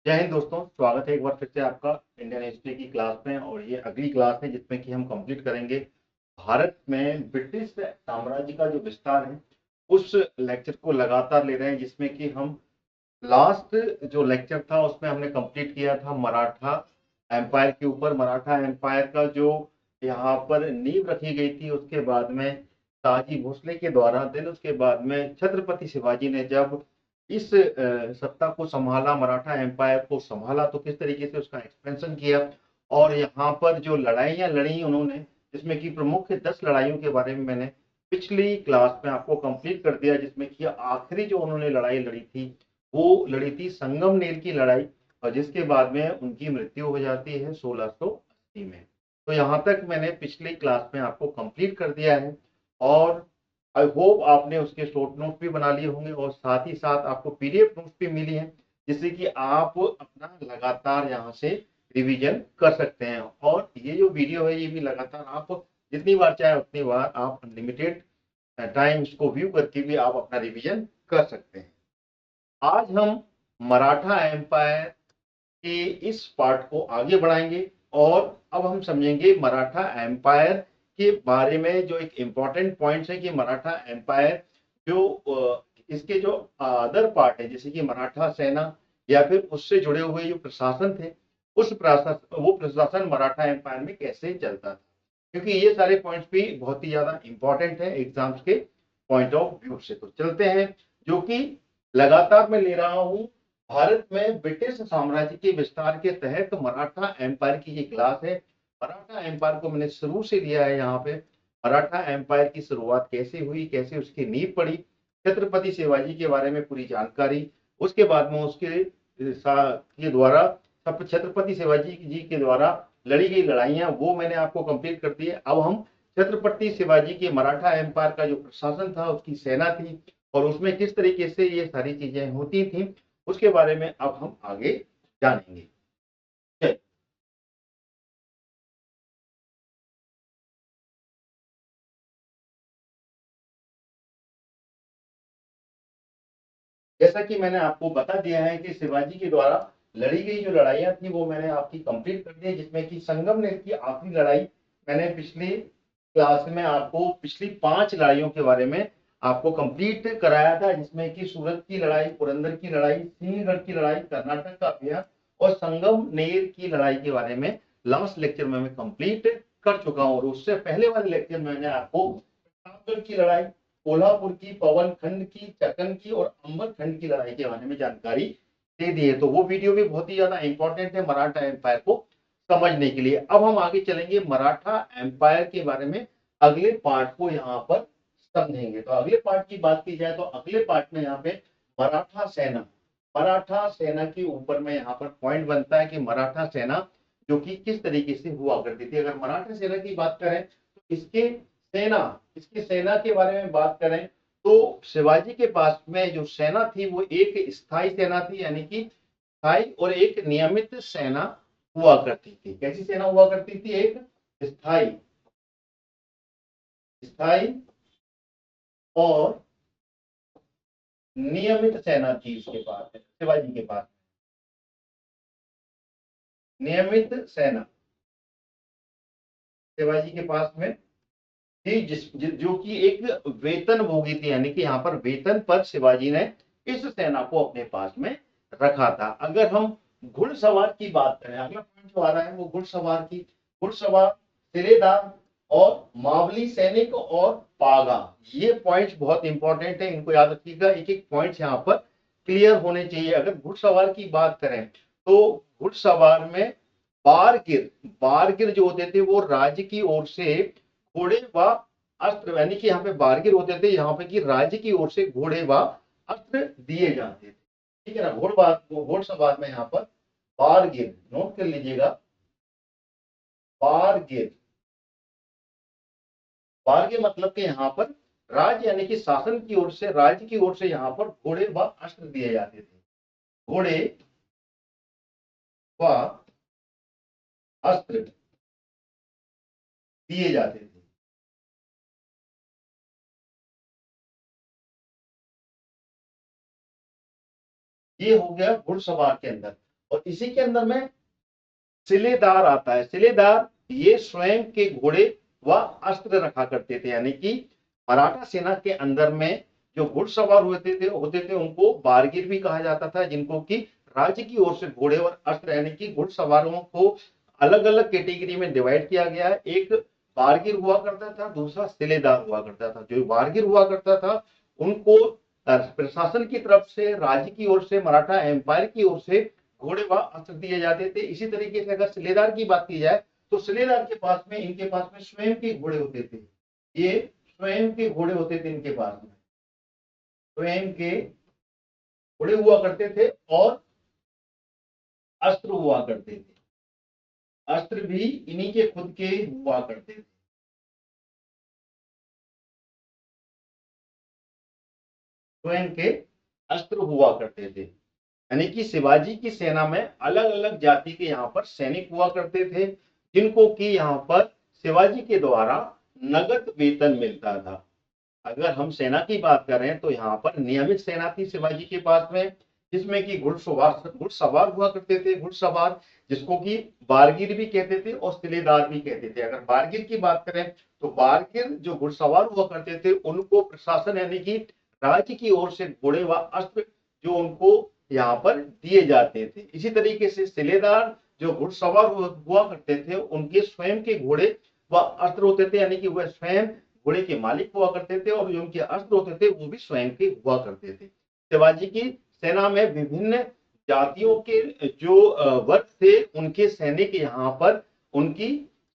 जय हिंद दोस्तों, स्वागत है एक बार फिर से आपका इंडियन हिस्ट्री की क्लास में। और ये अगली क्लास है जिसमें कि हम कंप्लीट करेंगे भारत में ब्रिटिश साम्राज्य का जो विस्तार है उस लेक्चर को लगातार ले रहे हैं, जिसमें कि हम लास्ट जो लेक्चर था उसमें हमने कंप्लीट किया था मराठा एम्पायर के ऊपर। मराठा एम्पायर का जो यहाँ पर नींव रखी गई थी, उसके बाद में ताजी भोसले के द्वारा, देन उसके बाद में छत्रपति शिवाजी ने जब इस सत्ता को संभाला, मराठा एम्पायर को संभाला, तो किस तरीके से उसका एक्सपेंशन किया और यहाँ पर जो लड़ाइयाँ लड़ी उन्होंने, जिसमें कि प्रमुख 10 लड़ाइयों के बारे में मैंने पिछली क्लास में आपको कंप्लीट कर दिया। जिसमें कि आखिरी जो उन्होंने लड़ाई लड़ी थी वो लड़ी थी संगमनेर की लड़ाई, और जिसके बाद में उनकी मृत्यु हो जाती है 1680 में। तो यहाँ तक मैंने पिछली क्लास में आपको कंप्लीट कर दिया है और आई होप आपने उसके शॉर्ट नोट भी बना लिए होंगे और साथ ही साथ आपको पीडीएफ नोट्स भी मिली हैं, जिससे कि आप अपना लगातार यहाँ से रिवीजन कर सकते हैं। और ये जो वीडियो है ये भी लगातार आप जितनी बार चाहे उतनी बार आप अनलिमिटेड टाइम इसको व्यू करके भी आप अपना रिवीजन कर सकते हैं। आज हम मराठा एम्पायर के इस पार्ट को आगे बढ़ाएंगे और अब हम समझेंगे मराठा एम्पायर के बारे में। जो एक इम्पॉर्टेंट पॉइंट्स है कि मराठा एम्पायर जो इसके जो अदर पार्ट है, जैसे कि मराठा सेना या फिर उससे जुड़े हुए जो प्रशासन थे, उस प्रशासन वो प्रशासन मराठा एम्पायर में कैसे चलता था, क्योंकि ये सारे पॉइंट्स भी बहुत ही ज्यादा इंपॉर्टेंट है एग्जाम्स के पॉइंट ऑफ व्यू से। तो चलते हैं, जो कि लगातार मैं ले रहा हूं भारत में ब्रिटिश साम्राज्य के विस्तार के तहत मराठा एम्पायर की ये क्लास है। मराठा एम्पायर को मैंने शुरू से लिया है यहाँ पे। मराठा एम्पायर की शुरुआत कैसे हुई, कैसे उसकी नींव पड़ी, छत्रपति शिवाजी के बारे में पूरी जानकारी, उसके बाद में उसके के द्वारा छत्रपति शिवाजी जी के द्वारा लड़ी गई लड़ाइयां, वो मैंने आपको कंप्लीट कर दी है। अब हम छत्रपति शिवाजी के मराठा एम्पायर का जो प्रशासन था, उसकी सेना थी और उसमें किस तरीके से ये सारी चीजें होती थी, उसके बारे में अब हम आगे जानेंगे। जैसा कि मैंने आपको बता दिया है कि शिवाजी के द्वारा लड़ी गई जो लड़ाइयां थी वो मैंने आपकी कंप्लीट कर दी है, जिसमें कि संगमनेर की आखिरी लड़ाई मैंने पिछली क्लास में आपको पिछली 5 लड़ाइयों के बारे में आपको कंप्लीट कराया था, जिसमें कि सूरत की लड़ाई, पुरंदर की लड़ाई, सिंहगढ़ की लड़ाई, कर्नाटक का अभियान और संगमनेर की लड़ाई के बारे में लास्ट लेक्चर में मैं कंप्लीट कर चुका हूँ। और उससे पहले वाले लेक्चर में मैंने आपको प्रतापगढ़ की लड़ाई, कोल्हापुर की, पवन खंड की, चकन की और अंबर खंड की लड़ाई के बारे में जानकारी दे दी है। तो वो वीडियो भी बहुत ही ज्यादा इंपॉर्टेंट है मराठा एम्पायर को समझने के लिए। अब हम आगे चलेंगे मराठा एम्पायर के बारे में, अगले पार्ट को यहाँ पर समझेंगे। तो अगले पार्ट की बात की जाए तो अगले पार्ट में यहाँ पे मराठा सेना, मराठा सेना के ऊपर में यहाँ पर पॉइंट बनता है कि मराठा सेना जो कि किस तरीके से हुआ करती थी। अगर मराठा सेना की बात करें तो सेना इसकी सेना के बारे में बात करें तो शिवाजी के पास में जो सेना थी वो एक स्थायी सेना थी, यानी कि स्थायी और एक नियमित सेना हुआ करती थी। कैसी सेना हुआ करती थी? एक स्थायी स्थायी और नियमित सेना थी उसके पास, शिवाजी के पास नियमित सेना शिवाजी के पास में थी, जो कि एक वेतन भोगी थी, यानी कि यहाँ पर वेतन पर शिवाजी ने इस सेना को अपने पास में रखा था। अगर हम घुड़सवार की बात करें, अगला पॉइंट जो आ रहा है वो घुड़सवार की, घुड़सवार, सिलेदार और मावली सैनिक और पागा, ये पॉइंट्स बहुत इंपॉर्टेंट है, इनको याद रखिएगा। एक एक पॉइंट यहाँ पर क्लियर होने चाहिए। अगर घुड़सवार की बात करें तो घुड़सवार में बारगिर, बारगिर जो होते थे वो राज्य की ओर से घोड़े व अस्त्र, यानी कि यहाँ पे बारगिर होते थे, यहाँ पे कि राज्य की ओर से घोड़े व अस्त्र दिए जाते थे। ठीक है ना? घोड़सवार में यहाँ पर बारगिर, नोट कर लीजिएगा, बारगिर, बारगिर मतलब कि यहाँ पर राज्य यानी कि शासन की ओर से, राज्य की ओर से यहाँ पर घोड़े व अस्त्र दिए जाते थे। घोड़े व अस्त्र दिए जाते थे। ये हो गया घुड़सवार के अंदर। और इसी के अंदर में सिलेदार आता है। सिलेदार ये स्वयं के घोड़े व अस्त्र रखा करते थे, यानी कि मराठा सेना के अंदर में जो घुड़सवार होते थे उनको बारगीर भी कहा जाता था, जिनको कि राज्य की ओर से घोड़े और अस्त्र यानी कि घुड़सवारों को अलग अलग कैटेगरी में डिवाइड किया गया है। एक बारगीर हुआ करता था, दूसरा सिलेदार हुआ करता था। जो बारगीर हुआ करता था उनको प्रशासन की तरफ से, राज्य की ओर से, मराठा एम्पायर की ओर से घोड़े व अस्त्र दिए जाते थे। इसी तरीके से अगर सिलेदार की बात की जाए तो सिलेदार के पास में, इनके पास में स्वयं के घोड़े होते थे। ये स्वयं के घोड़े होते थे, इनके पास में स्वयं के घोड़े हुआ करते थे और अस्त्र हुआ करते थे। अस्त्र भी इन्हीं के खुद के हुआ करते थे। स्वयं के अस्त्र हुआ करते थे, यानी कि शिवाजी की सेना में अलग अलग जाति के यहाँ पर सैनिक हुआ करते थे, जिनको कि यहाँ पर शिवाजी के द्वारा नगद वेतन मिलता था। अगर हम सेना की बात करें तो यहाँ पर नियमित सेना थी शिवाजी के पास में, जिसमें कि घुड़सवार हुआ करते थे। घुड़सवार जिसको कि बारगीर भी कहते थे और सिलेदार भी कहते थे। अगर बारगीर की बात करें तो बारगीर जो घुड़सवार हुआ करते थे उनको प्रशासन यानी कि राज्य की ओर से घोड़े व अस्त्र जो उनको यहाँ पर दिए जाते थे। इसी तरीके से सिलेदार जो घुड़सवार हुआ करते थे उनके स्वयं के घोड़े व अस्त्र होते थे, यानी कि वह स्वयं घोड़े के मालिक हुआ करते थे और जो उनके अस्त्र होते थे वो भी स्वयं के हुआ करते थे। शिवाजी की सेना में विभिन्न जातियों के जो वर्ग थे उनके सैनिक यहाँ पर उनकी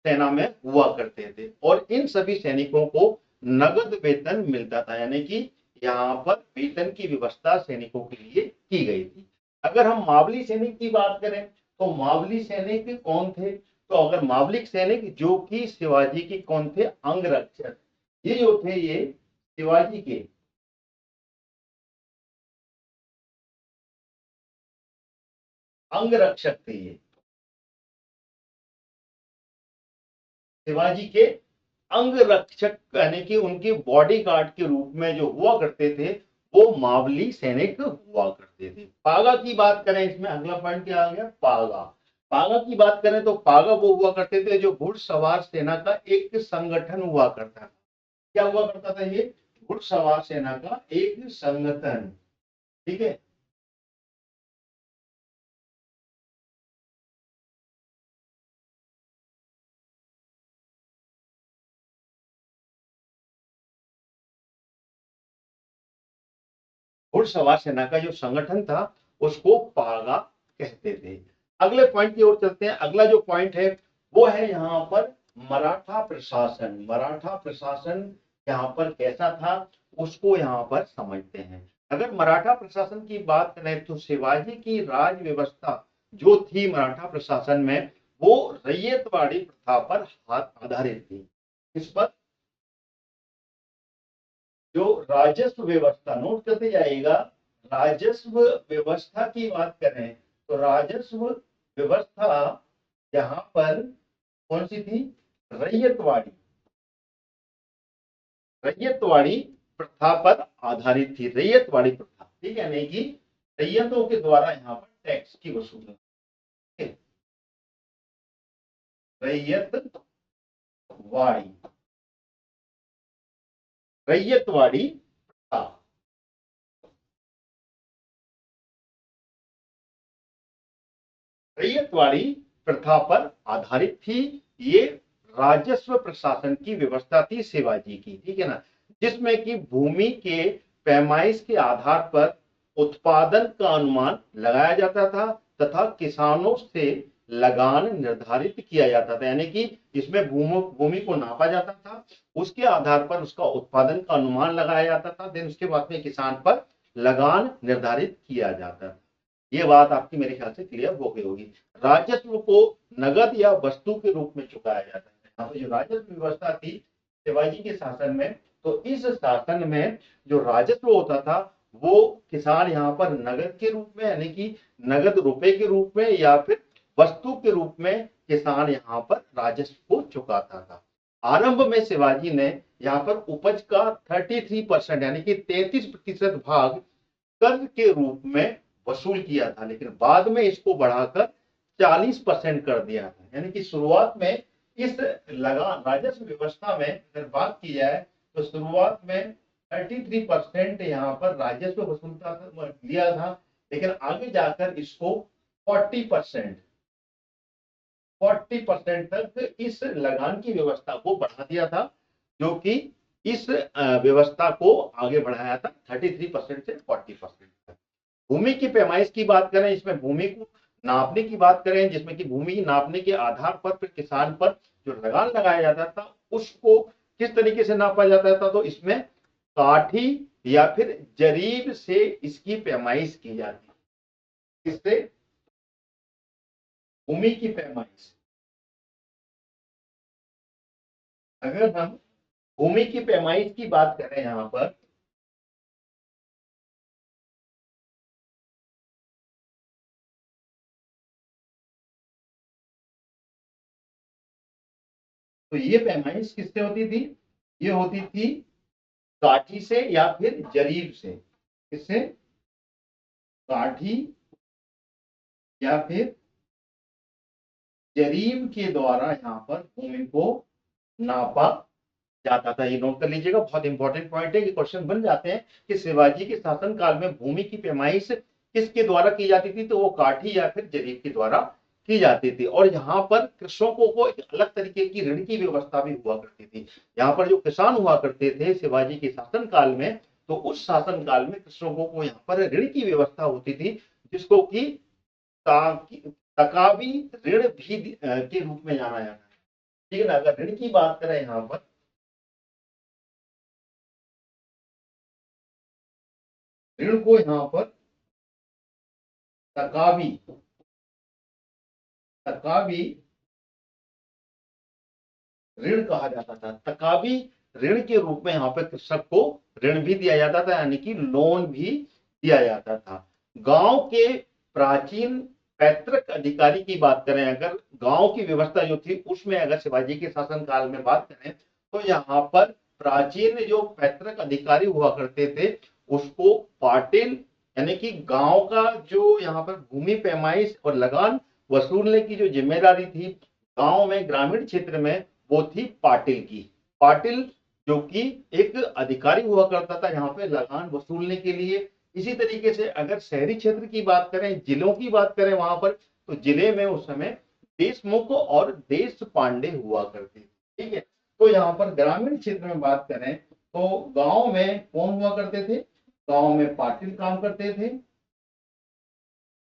सेना में हुआ करते थे और इन सभी सैनिकों को नगद वेतन मिलता था, यानी कि यहाँ पर वेतन की व्यवस्था सैनिकों के लिए की गई थी। अगर हम मावली सैनिक की बात करें तो मावली सैनिक कौन थे? तो अगर मावलिक सैनिक जो कि शिवाजी के कौन थे? अंगरक्षक। ये जो थे ये शिवाजी के अंगरक्षक थे। ये शिवाजी के अंगरक्षक यानी कि उनके बॉडी गार्ड के रूप में जो हुआ करते थे वो मावली सैनिक हुआ करते थे। पागा की बात करें, इसमें अगला पॉइंट क्या आ गया? पागा। पागा की बात करें तो पागा वो हुआ करते थे जो घुड़सवार सेना का एक संगठन हुआ करता था। क्या हुआ करता था? ये घुड़सवार सेना का एक संगठन। ठीक है। घुड़सवार सेना का जो संगठन था उसको पागा कहते थे। अगले पॉइंट की ओर चलते हैं। अगला जो पॉइंट है वो है यहाँ पर मराठा प्रशासन। मराठा प्रशासन यहाँ पर कैसा था उसको यहाँ पर समझते हैं। अगर मराठा प्रशासन की बात करें तो शिवाजी की राज व्यवस्था जो थी मराठा प्रशासन में वो रैयतवाड़ी प्रथा पर आधारित थी। इस पर जो राजस्व व्यवस्था, नोट करते जाइएगा, राजस्व व्यवस्था की बात करें तो राजस्व व्यवस्था यहाँ पर कौन सी थी? रैयतवाड़ी। रैयतवाड़ी प्रथा पर आधारित थी। रैयतवाड़ी प्रथा, ठीक है, नहीं कि रैयतों के द्वारा यहाँ पर टैक्स की वसूली। रैयतवाड़ी, रैयतवाड़ी प्रथा। रैयतवाड़ी प्रथा पर आधारित थी। ये राजस्व प्रशासन की व्यवस्था थी शिवाजी की, ठीक है ना, जिसमें कि भूमि के पैमाइश के आधार पर उत्पादन का अनुमान लगाया जाता था तथा किसानों से लगान निर्धारित किया जाता था। यानी कि इसमें भूमि को नापा जाता था, उसके आधार पर उसका उत्पादन का अनुमान लगाया जाता था, देन उसके बाद में किसान पर लगान निर्धारित किया जाता था। ये बात आपकी मेरे ख्याल से क्लियर हो गई होगी। राजस्व को नगद या वस्तु के रूप में चुकाया जाता है। यहाँ पे जो राजस्व व्यवस्था थी शिवाजी के शासन में, तो इस शासन में जो राजस्व होता था वो किसान यहाँ पर नगद के रूप में यानी कि नगद रुपए के रूप में या फिर वस्तु के रूप में किसान यहाँ पर राजस्व को चुकाता था। आरंभ में शिवाजी ने यहाँ पर उपज का 33% यानी कि 33% भाग कर के रूप में वसूल किया था, लेकिन बाद में इसको बढ़ाकर 40% कर दिया था। यानी कि शुरुआत में इस लगान राजस्व व्यवस्था में अगर बात की जाए तो शुरुआत में 33% यहाँ पर राजस्व वसूलता दिया था, लेकिन आगे जाकर इसको 40% तक इस लगान की व्यवस्था को बढ़ा दिया था, जो कि इस व्यवस्था को आगे बढ़ाया था 33% से 40% तक। भूमि की पैमाइश की बात करें, इसमें भूमि को नापने की बात करें, जिसमें कि भूमि नापने के आधार पर फिर किसान पर जो लगान लगाया जाता था उसको किस तरीके से नापा जाता था, तो इसमें काठी या फिर जरीब से इसकी पैमाइश की जाती है। इससे भूमि की पैमाइश, अगर हम भूमि की पैमाइश की बात करें यहां पर, तो ये पैमाइश किससे होती थी? ये होती थी काठी से या फिर जरीब से। किससे? काठी या फिर जरीब के द्वारा यहाँ पर भूमि को नापा जाता था। ये नोट कर लीजिएगा, बहुत इंपॉर्टेंट पॉइंट है। ये क्वेश्चन बन जाते हैं कि शिवाजी के शासन काल में भूमि की पैमाइश किसके द्वारा की जाती थी, तो वो काठी या फिर जरीब के द्वारा की जाती थी। और यहाँ पर कृषकों को एक अलग तरीके की ऋण की व्यवस्था भी हुआ करती थी। यहाँ पर जो किसान हुआ करते थे शिवाजी के शासन काल में, तो उस शासन काल में कृषकों को यहाँ पर ऋण की व्यवस्था होती थी, जिसको कि तकावी ऋण भी के रूप में जाना जाता है। ठीक है ना? अगर ऋण की बात करें यहाँ पर, ऋण को यहाँ पर तकावी तकावी ऋण कहा जाता था। तकावी ऋण के रूप में यहाँ पर कृषक को ऋण भी दिया जाता था, यानी कि लोन भी दिया जाता था। गांव के प्राचीन पैतृक अधिकारी की बात करें, अगर गांव की व्यवस्था जो थी उसमें अगर शिवाजी के शासन काल में बात करें, तो यहाँ पर प्राचीन जो पैतृक अधिकारी हुआ करते थे उसको पाटिल, यानी कि गांव का जो यहाँ पर भूमि पैमाइश और लगान वसूलने की जो जिम्मेदारी थी गांव में, ग्रामीण क्षेत्र में, वो थी पाटिल की। पाटिल जो कि एक अधिकारी हुआ करता था यहाँ पे लगान वसूलने के लिए। इसी तरीके से अगर शहरी क्षेत्र की बात करें, जिलों की बात करें वहां पर, तो जिले में उस समय देशमुख और देश पांडे हुआ करते थे। ठीक है? तो यहाँ पर ग्रामीण क्षेत्र में बात करें तो गांव में कौन हुआ करते थे? गांव में पाटिल काम करते थे।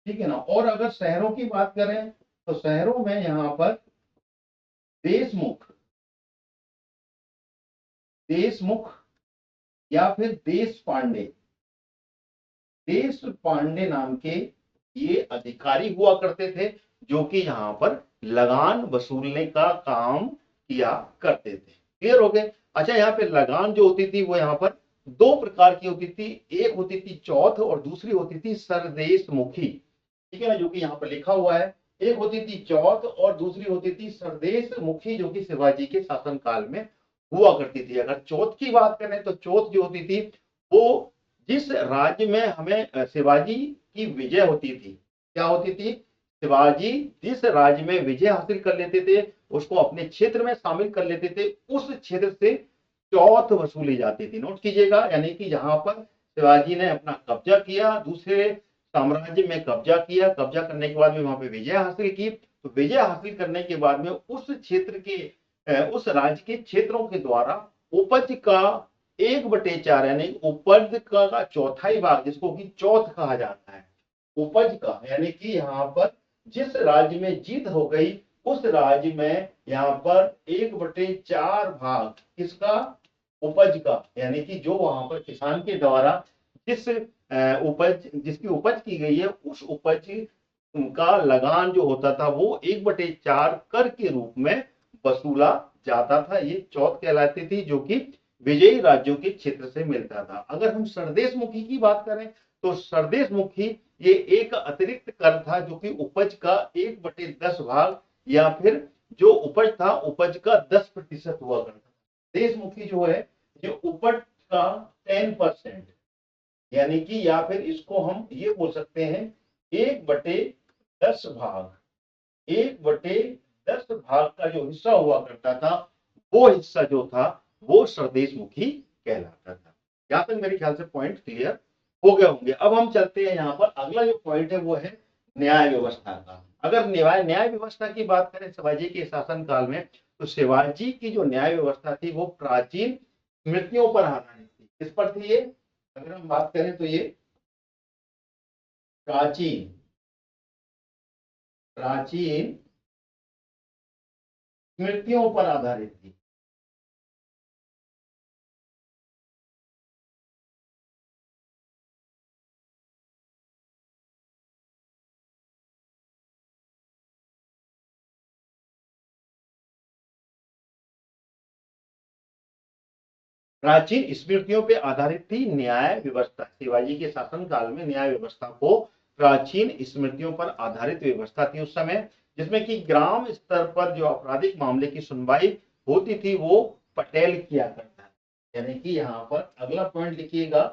ठीक है ना? और अगर शहरों की बात करें तो शहरों में यहाँ पर देशमुख देशमुख या फिर देश पांडे नाम के ये अधिकारी हुआ करते थे, जो कि यहाँ पर लगान वसूलने का काम किया करते थे। क्लियर हो गए? अच्छा, यहाँ पे लगान जो होती थी वो यहाँ पर दो प्रकार की होती थी। एक होती थी चौथ और दूसरी होती थी सरदेश मुखी। ठीक है ना? जो कि यहाँ पर लिखा हुआ है। एक होती थी चौथ और दूसरी होती थी सरदेश मुखी, जो कि शिवाजी के शासन काल में हुआ करती थी। अगर चौथ की बात करें तो चौथ जो होती थी वो जिस राज्य में हमें शिवाजी की विजय होती थी, क्या होती थी? शिवाजी जिस राज्य में विजय हासिल कर लेते थे उसको अपने क्षेत्र में शामिल कर लेते थे, उस क्षेत्र से चौथ वसूली जाती थी। नोट कीजिएगा, यानी कि जहां पर शिवाजी ने अपना कब्जा किया, दूसरे साम्राज्य में कब्जा किया, कब्जा करने के बाद में वहां पे विजय हासिल की, तो विजय हासिल करने के बाद में उस क्षेत्र के उस राज्य के क्षेत्रों के द्वारा उपज का 1/4 यानी उपज का चौथाई भाग, जिसको कि चौथ कहा जाता है, उपज का, यानी कि यहाँ पर जिस राज्य में जीत हो गई उस राज्य में यहाँ पर 1/4 भाग किसका? उपज का, यानी कि जो वहां पर किसान के द्वारा जिस उपज जिसकी उपज की गई है उस उपज का लगान जो होता था वो 1/4 कर के रूप में वसूला जाता था। ये चौथ कहलाती थी, जो कि विजयी राज्यों के क्षेत्र से मिलता था। अगर हम सरदेश मुखी की बात करें तो सरदेश मुखी ये एक अतिरिक्त कर था, जो कि उपज का 1/10 भाग या फिर जो उपज था उपज का 10% हुआ करता था। देशमुखी जो है ये उपज का 10%, यानी कि या फिर इसको हम ये बोल सकते हैं 1/10 भाग, 1/10 भाग का जो हिस्सा हुआ करता था वो हिस्सा जो था वो स्वदेशमुखी कहलाता था। यहां तक मेरे ख्याल से पॉइंट क्लियर हो गए होंगे। अब हम चलते हैं यहाँ पर, अगला जो पॉइंट है वो है न्याय व्यवस्था का। अगर न्याय व्यवस्था की बात करें शिवाजी के शासन काल में, तो शिवाजी की जो न्याय व्यवस्था थी वो प्राचीन स्मृतियों पर आधारित थी। किस पर थी ये? अगर हम बात करें तो ये प्राचीन प्राचीन स्मृतियों पर आधारित थी। प्राचीन स्मृतियों पे आधारित थी न्याय व्यवस्था। शिवाजी के शासन काल में न्याय व्यवस्था को प्राचीन स्मृतियों पर आधारित व्यवस्था थी उस समय, जिसमें कि ग्राम स्तर पर जो आपराधिक मामले की सुनवाई होती थी वो पटेल किया करता है। यानी कि यहाँ पर अगला पॉइंट लिखिएगा,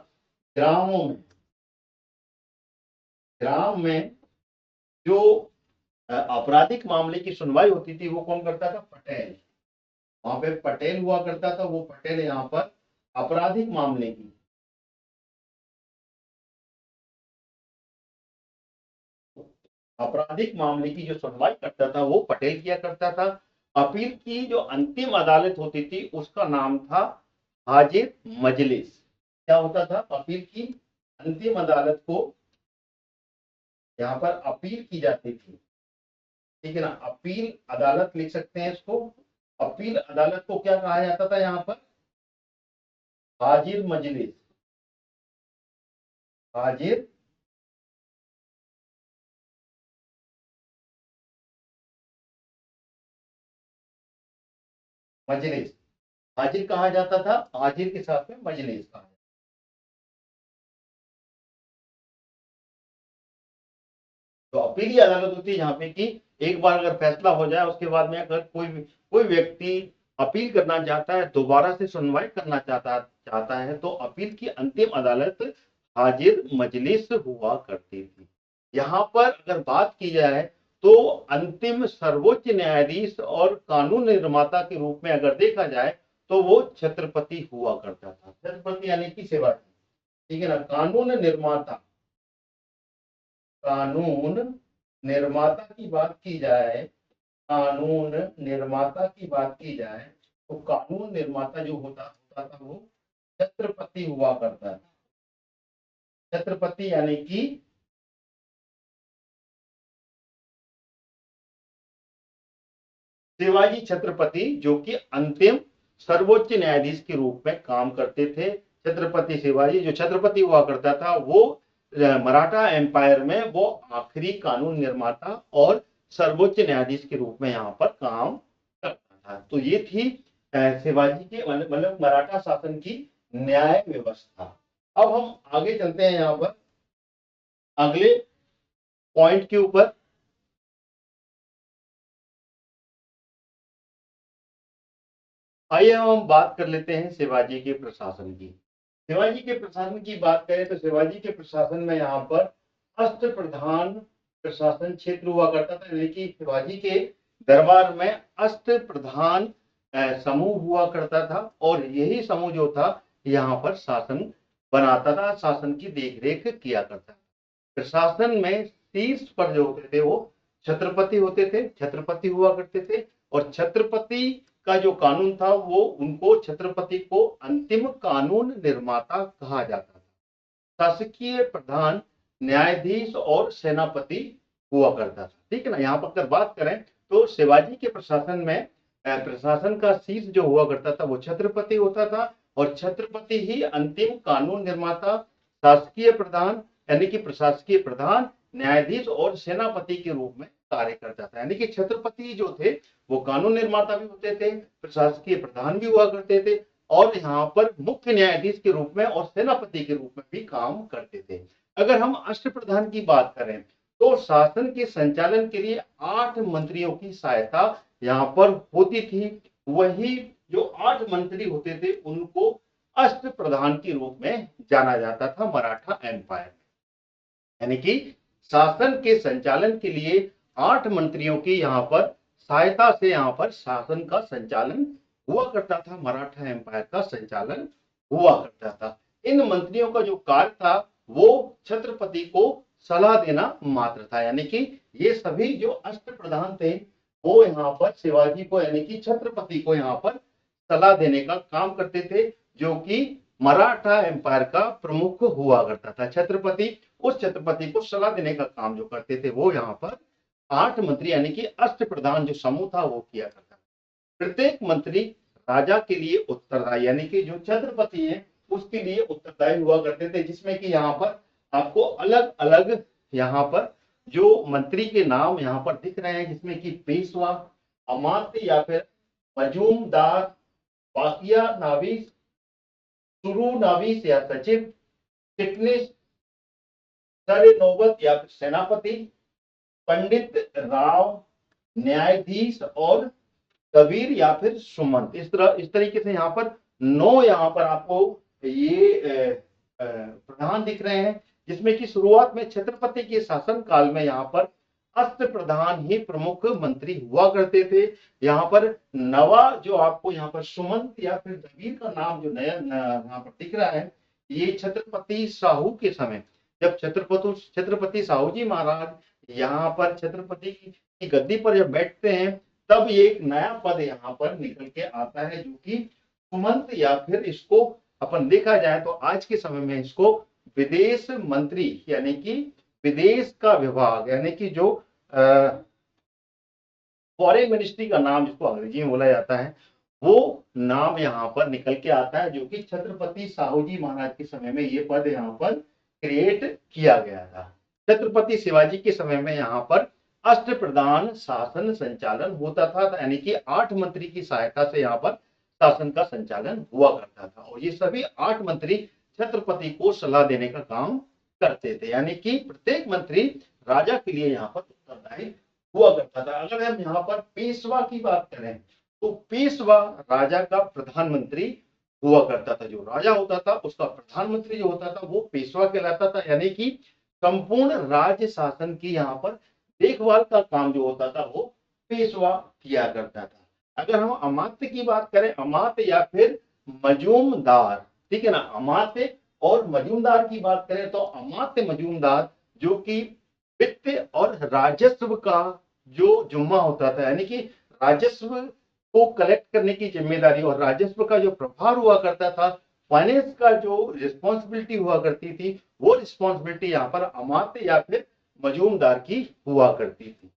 ग्रामों में ग्राम में जो आपराधिक मामले की सुनवाई होती थी वो कौन करता था? पटेल। वहां पे पटेल हुआ करता था। वो पटेल यहाँ पर आपराधिक मामले की जो सुनवाई करता था वो पटेल किया करता था। अपील की जो अंतिम अदालत होती थी उसका नाम था हाजिर मजलिस। क्या होता था? अपील की अंतिम अदालत को यहाँ पर अपील की जाती थी, ठीक है ना। अपील अदालत लिख सकते हैं इसको। अपील अदालत को क्या कहा जाता था यहाँ पर? हाजिर मजलिस। हाजिर मजलिस। हाजिर कहा जाता था, हाजिर के साथ में मजलिस कहा। तो अपीली अदालत होती है यहाँ पे कि एक बार अगर फैसला हो जाए उसके बाद में अगर कोई व्यक्ति अपील करना चाहता है, दोबारा से सुनवाई करना चाहता है, तो अपील की अंतिम अदालत हाजिर मजलिस हुआ करती थी। यहाँ पर अगर बात की जाए तो अंतिम सर्वोच्च न्यायाधीश और कानून निर्माता के रूप में अगर देखा जाए तो वो छत्रपति हुआ करता था। छत्रपति यानी कि शिवाजी, ठीक है ना। कानून निर्माता की बात की जाए, कानून निर्माता की बात की जाए तो कानून निर्माता जो होता होता था वो छत्रपति हुआ करता था। छत्रपति यानी कि शिवाजी छत्रपति, जो कि अंतिम सर्वोच्च न्यायाधीश के रूप में काम करते थे। छत्रपति शिवाजी जो छत्रपति हुआ करता था वो मराठा एम्पायर में वो आखिरी कानून निर्माता और सर्वोच्च न्यायाधीश के रूप में यहाँ पर काम करता था। तो ये थी शिवाजी के मतलब मराठा शासन की न्याय व्यवस्था। अब हम आगे चलते हैं यहाँ पर अगले पॉइंट के ऊपर। आइए हम बात कर लेते हैं शिवाजी के प्रशासन की। शिवाजी के प्रशासन की बात करें तो शिवाजी के प्रशासन में यहाँ पर अष्ट प्रधान प्रशासन क्षेत्र हुआ करता था। यानी कि शिवाजी के दरबार में अष्ट प्रधान समूह हुआ करता था और यही समूह जो था यहाँ पर शासन बनाता था, शासन की देखरेख किया करता था। प्रशासन में शीर्ष पर जो होते थे वो छत्रपति होते थे, छत्रपति हुआ करते थे। और छत्रपति का जो कानून था वो उनको छत्रपति को अंतिम कानून निर्माता कहा जाता था। शासकीय प्रधान न्यायाधीश और सेनापति हुआ करता था, ठीक है ना। यहाँ पर अगर बात करें तो शिवाजी के प्रशासन में प्रशासन का शीर्ष जो हुआ करता था वो छत्रपति होता था और छत्रपति ही अंतिम कानून निर्माता, शासकीय प्रधान यानी कि प्रशासकीय प्रधान, न्यायाधीश और सेनापति के रूप में कार्य करता था। यानी कि छत्रपति जो थे वो कानून निर्माता भी होते थे, प्रशासकीय प्रधान भी हुआ करते थे और यहाँ पर मुख्य न्यायाधीश के रूप में और सेनापति के रूप में भी काम करते थे। अगर हम अष्टप्रधान की बात करें तो शासन के संचालन के लिए 8 मंत्रियों की सहायता यहाँ पर होती थी। वही जो 8 मंत्री होते थे उनको अष्ट प्रधान के रूप में जाना जाता था मराठा एम्पायर। यानी कि शासन के संचालन के लिए 8 मंत्रियों की यहाँ पर सहायता से यहाँ पर शासन का संचालन हुआ करता था, मराठा एम्पायर का संचालन हुआ करता था। इन मंत्रियों का जो कार्य था वो छत्रपति को सलाह देना मात्र था। यानी कि ये सभी जो अष्ट प्रधान थे वो यहाँ पर शिवाजी को यानी कि छत्रपति को यहाँ पर सलाह देने का काम करते थे, जो कि मराठा एम्पायर का प्रमुख हुआ करता था। छत्रपति उस छत्रपति को सलाह देने का काम जो करते थे वो यहाँ पर 8 मंत्री यानी कि अष्ट प्रधान जो समूह था वो किया करता था। प्रत्येक मंत्री राजा के लिए उत्तरदायी यानी कि जो छत्रपति है उसके लिए उत्तरदायी हुआ करते थे, जिसमें कि यहाँ पर आपको अलग अलग यहाँ पर जो मंत्री के नाम यहाँ पर दिख रहे हैं, जिसमें कि पेशवा, अमात्य या फिर मजूमदार, बाकिया नाविस, सुरू नाविस या सचिव, चिटनीस, सर नौबत या फिर सेनापति, पंडित राव, न्यायाधीश और कबीर या फिर सुमंत। इस तरीके से यहाँ पर 9 यहाँ पर आपको ये प्रधान दिख रहे हैं, जिसमें कि शुरुआत में छत्रपति के शासन काल में यहाँ पर अष्ट प्रधान ही प्रमुख मंत्री हुआ करते थे। यहाँ पर नवा जो आपको यहाँ पर सुमंत या फिर कबीर का नाम जो नया यहाँ पर दिख रहा है, ये छत्रपति साहू के समय जब छत्रपति साहू जी महाराज यहाँ पर छत्रपति की गद्दी पर जब बैठते हैं तब ये एक नया पद यहाँ पर निकल के आता है, जो कि सुमंत या फिर इसको अपन देखा जाए तो आज के समय में इसको विदेश मंत्री यानी कि विदेश का विभाग यानी कि जो फॉरेन मिनिस्ट्री का नाम जिसको अंग्रेजी में बोला जाता है वो नाम यहाँ पर निकल के आता है, जो कि छत्रपति साहू जी महाराज के समय में ये पद यहाँ पर क्रिएट किया गया था। छत्रपति शिवाजी के समय में यहाँ पर अष्ट प्रधान शासन संचालन होता था, यानी कि 8 मंत्री की सहायता से यहाँ पर शासन का संचालन हुआ करता था और ये सभी 8 मंत्री छत्रपति को सलाह देने का काम करते थे। यानी कि प्रत्येक मंत्री राजा के लिए यहाँ पर उत्तरदायी हुआ करता था। अगर हम यहाँ पर पेशवा की बात करें तो पेशवा राजा का प्रधानमंत्री हुआ करता था। जो राजा होता था उसका प्रधानमंत्री जो होता था वो पेशवा कहलाता था, यानी कि संपूर्ण राज्य शासन की यहाँ पर देखभाल का काम जो होता था वो पेशवा किया करता था। अगर हम अमात्य की बात करें, अमात्य या फिर मजूमदार, ठीक है ना, अमात्य और मजूमदार की बात करें तो अमात्य मजूमदार जो कि वित्त और राजस्व का जो जुम्मा होता था, यानी कि राजस्व को कलेक्ट करने की जिम्मेदारी और राजस्व का जो प्रभार हुआ करता था, फाइनेंस का जो रिस्पॉन्सिबिलिटी हुआ करती थी, वो रिस्पॉन्सिबिलिटी यहाँ पर अमात्य या फिर मजूमदार की हुआ करती थी।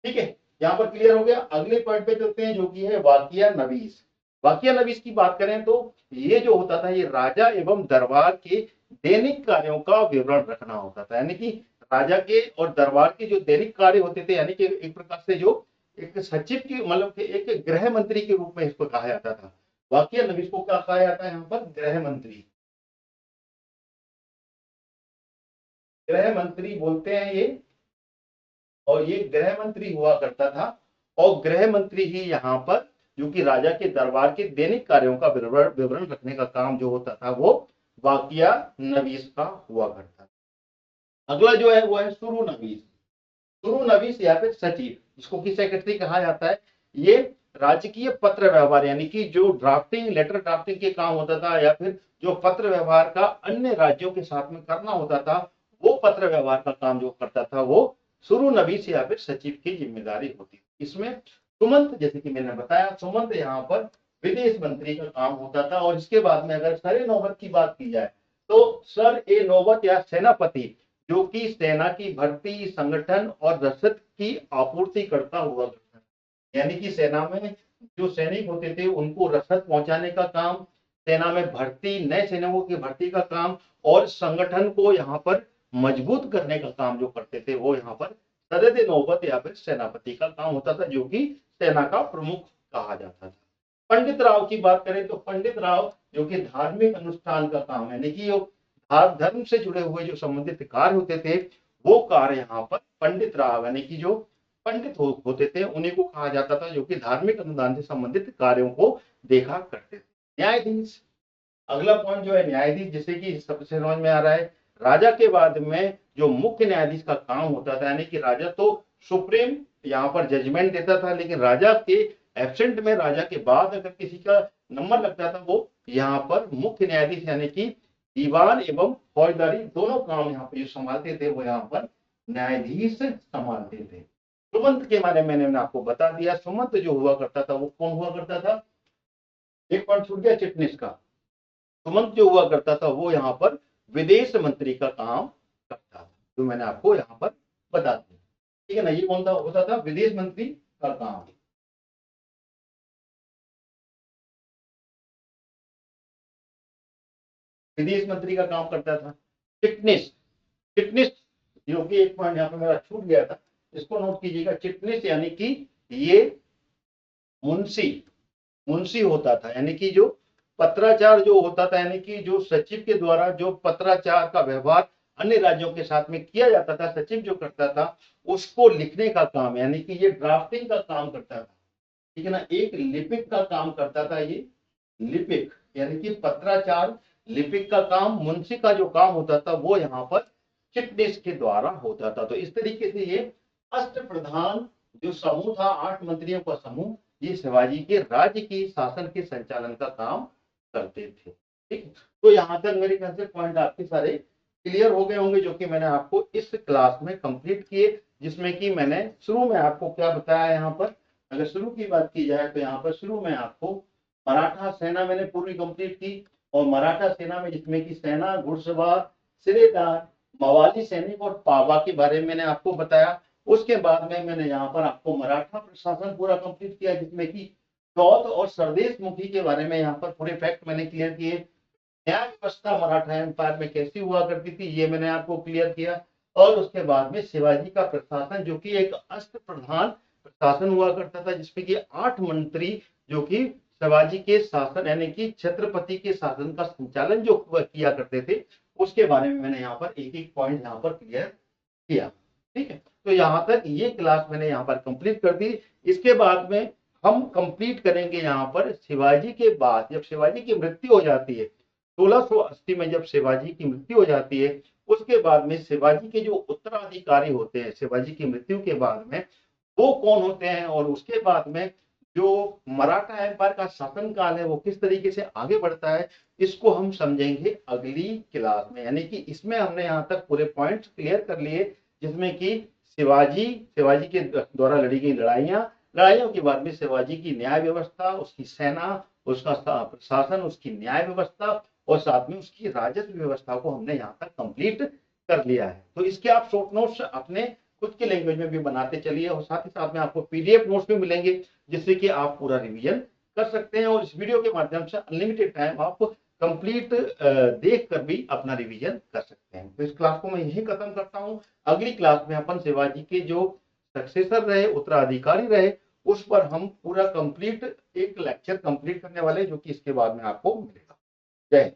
ठीक है, यहाँ पर क्लियर हो गया। अगले पॉइंट पे चलते हैं जो कि है वाकिया नवीस। वाकिया नवीस की बात करें तो ये जो होता था ये राजा एवं दरबार के दैनिक कार्यों का विवरण रखना होता था, यानी कि राजा के और दरबार के जो दैनिक कार्य होते थे, यानी कि एक प्रकार से जो एक सचिव की मतलब एक गृह मंत्री के रूप में इसको कहा जाता था। वाकिया नवीस को क्या कहा जाता है यहाँ पर? गृह मंत्री, गृह मंत्री बोलते हैं ये, और ये गृह मंत्री हुआ करता था और गृह मंत्री ही यहाँ पर जो कि राजा के दरबार के दैनिक कार्यों का विवरण रखने का काम जो होता था वो वाकिया नवीस का हुआ करता था। अगला जो है वो है सुरू नवीस। सुरू नवीस या फिर सचिव, जिसको कि सेक्रेटरी कहा जाता है, ये राजकीय पत्र व्यवहार यानी कि जो ड्राफ्टिंग लेटर ड्राफ्टिंग के काम होता था या फिर जो पत्र व्यवहार का अन्य राज्यों के साथ में करना होता था, वो पत्र व्यवहार का काम जो करता था वो सुरू नवीस या फिर सचिव की जिम्मेदारी होती थी। इसमें सुमंत, जैसे कि मैंने बताया, सुमंत यहाँ पर विदेश मंत्री का काम होता था। और इसके बाद में अगर सर ए नौबत की बात की जाए तो सर ए नौबत या सेनापति जो कि सेना की भर्ती, संगठन और रसद की आपूर्ति करता हुआ करता है, यानी कि सेना में जो सैनिक होते थे उनको रसद पहुंचाने का काम, सेना में भर्ती, नए सैनिकों की भर्ती का काम और संगठन को यहाँ पर मजबूत करने का काम जो करते थे वो यहाँ पर सदर ए नौबत या फिर सेनापति का काम होता था, जो कि सेना का प्रमुख कहा जाता था। पंडित राव की बात करें तो पंडित राव जो कि धार्मिक अनुष्ठान का काम है, यानी कि धर्म से जुड़े हुए जो संबंधित कार्य होते थे वो कार्य यहाँ पर पंडित राव यानी कि जो पंडित होते थे उन्हीं को कहा जाता था, जो कि धार्मिक अनुदान से संबंधित कार्यों को देखा करते थे। न्यायाधीश, अगला पॉइंट जो है न्यायाधीश, जैसे कि सबसे समझ में आ रहा है, राजा के बाद में जो मुख्य न्यायाधीश का काम होता था, यानी कि राजा तो सुप्रीम यहाँ पर जजमेंट देता था, लेकिन राजा के एब्सेंट में, राजा के बाद अगर किसी का नंबर लगता था, वो यहाँ पर मुख्य न्यायाधीश यानी कि दीवान एवं फौजदारी दोनों काम यहाँ पे जो संभालते थे, वो यहाँ पर न्यायाधीश संभालते थे। सुमंत के बारे में मैंने आपको बता दिया। सुमंत जो हुआ करता था वो कौन हुआ करता था? एक पॉइंट छूट गया चिटनिस का। सुमंत जो हुआ करता था वो यहाँ पर विदेश मंत्री का काम करता था, जो मैंने आपको यहाँ पर बता दिया। ठीक है ना, ये कौन सा होता था? विदेश मंत्री का काम। विदेश मंत्री का काम करता था। चिटनिस, चिटनिस जो कि एक पॉइंट यहाँ पे मेरा छूट गया था, इसको नोट कीजिएगा। चिटनिस यानी कि ये मुंशी, मुंशी होता था, यानी कि जो पत्राचार जो होता था, यानी कि जो सचिव के द्वारा जो पत्राचार का व्यवहार अन्य राज्यों के साथ में किया जाता था, सचिव जो करता था उसको लिखने का काम, यानी कि ये ड्राफ्टिंग का काम करता था। ठीक है ना, एक लिपिक का काम करता था ये, लिपिक यानी कि पत्राचार लिपिक का काम। मुंशी का जो काम होता था वो यहाँ पर चिटनिस के द्वारा होता था। तो इस तरीके से ये अष्ट प्रधान जो समूह था, 8 मंत्रियों का समूह, ये शिवाजी के राज्य की शासन के संचालन का काम करते थे। ठीक, तो यहाँ तक मेरे ख्याल से पॉइंट आपके सारे क्लियर हो गए होंगे, जो कि मैंने आपको इस क्लास में कंप्लीट किए, जिसमें कि मैंने शुरू में आपको क्या बताया। यहाँ पर अगर शुरू की बात की जाए तो यहाँ पर शुरू में आपको मराठा सेना मैंने पूरी कंप्लीट की, और मराठा सेना में जिसमें कि सेना, घुड़सवार, सिरेदार, मवाली सैनिक और पावा के बारे में मैंने आपको बताया। उसके बाद में मैंने यहाँ पर आपको मराठा प्रशासन पूरा कंप्लीट किया, जिसमें कि चौथ और सरदेश मुखी के बारे में यहाँ पर पूरे फैक्ट मैंने क्लियर किए। न्याय व्यवस्था मराठा एम्पायर में कैसी हुआ करती थी, ये मैंने आपको क्लियर किया। और उसके बाद में शिवाजी का प्रशासन, जो कि एक अष्ट प्रधान प्रशासन हुआ करता था, जिसमें कि 8 मंत्री जो कि शिवाजी के शासन यानी कि छत्रपति के शासन का संचालन जो किया करते थे, उसके बारे में मैंने यहाँ पर एक एक पॉइंट यहाँ पर क्लियर किया। ठीक है, तो यहाँ तक ये क्लास मैंने यहाँ पर कंप्लीट कर दी। इसके बाद में हम कंप्लीट करेंगे यहाँ पर शिवाजी के बाद, जब शिवाजी की मृत्यु हो जाती है 1680 में, जब शिवाजी की मृत्यु हो जाती है, उसके बाद में शिवाजी के जो उत्तराधिकारी होते हैं शिवाजी की मृत्यु के बाद में, वो कौन होते हैं, और उसके बाद में जो मराठा एम्पायर का शासन काल है वो किस तरीके से आगे बढ़ता है, इसको हम समझेंगे अगली क्लास में। यानी कि इसमें हमने यहाँ तक पूरे पॉइंट्स क्लियर कर लिए, जिसमें कि शिवाजी शिवाजी के द्वारा लड़ी गई लड़ाइयां, लड़ाइयों के बाद में शिवाजी की न्याय व्यवस्था, उसकी सेना, उसका प्रशासन, उसकी न्याय व्यवस्था और साथ में उसकी राजस्व व्यवस्था को हमने यहाँ तक कंप्लीट कर लिया है। तो इसके आप शॉर्ट नोट्स अपने खुद की लैंग्वेज में भी बनाते चलिए, और साथ ही साथ में आपको पीडीएफ नोट्स भी मिलेंगे, जिससे कि आप पूरा रिवीजन कर सकते हैं, और इस वीडियो के माध्यम से अनलिमिटेड टाइम आप कंप्लीट देख कर भी अपना रिवीजन कर सकते हैं। तो इस क्लास को मैं यही खत्म करता हूँ। अगली क्लास में अपन शिवाजी के जो सक्सेसर रहे, उत्तराधिकारी रहे, उस पर हम पूरा कंप्लीट एक लेक्चर कंप्लीट करने वाले, जो कि इसके बाद में आपको मिलेगा। जय हिंद।